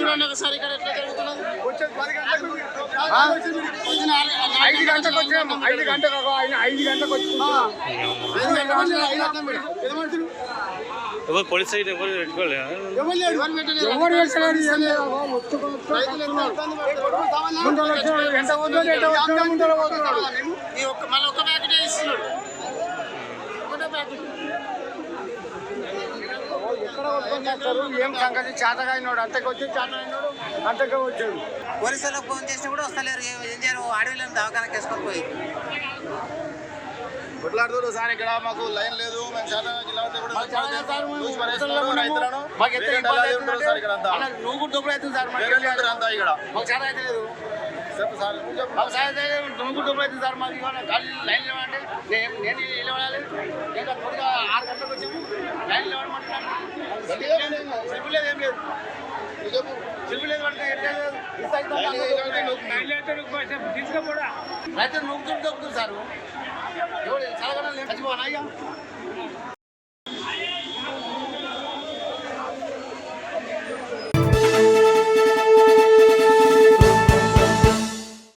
చూడండి ఒకసారి ఇక్కడ ఎట్లా జరుగుతున్నది. 5 గంటలకు వచ్చాము. 5 గంటలకు ఆయన 5 గంటలకు వచ్చి పోలీస్ సైడ్ ఎవరు పెట్టుకోలేదు. ఎవరు వేసారు? ఎంత ఉందో ముందర పోతున్నాడు. మళ్ళీ ఒక ప్యాకెట్ ఇస్తున్నాడు. ఒకటే ప్యాకెట్ ఎక్కడ కొట్టుకొచ్చేస్తారు? ఏం సంగతి? చేతగాయినాడు అంతకు వచ్చి చేతగాయినాడు అంతకే వచ్చాడు. పోలీసులకు ఫోన్ చేసినా కూడా వస్తలేరు. ఏం చేయాలి? అడవిలో దవాఖానకి వేసుకొని పోయి కొట్లాడుతూ సార్ ఇక్కడ మాకు లైన్ లేదు. మేము చాలా నువ్వు కూడా డబ్బులు అవుతుంది సార్. అంతా ఇక్కడ మాకు చాలా అయితే లేదు. చెప్పు సార్, మాకు సార్ అయితే నువ్వు కూడా డబ్బులు అవుతుంది సార్. మాకు ఇవాళ ఖాళీ లైన్ లేవంటే నేను నిలబడాలి. నేను కొద్దిగా 6 గంటలకు వచ్చాము. లైన్ లేవడమంటున్నాను. సిబ్బు లేదు, ఏం లేదు. సిబ్బు లేదు పడితే తీసుకోపోడా రైతులు నువ్వు దొరుకుతుంది సార్. ఎవరు చాలా చచ్చిపోనా ఇక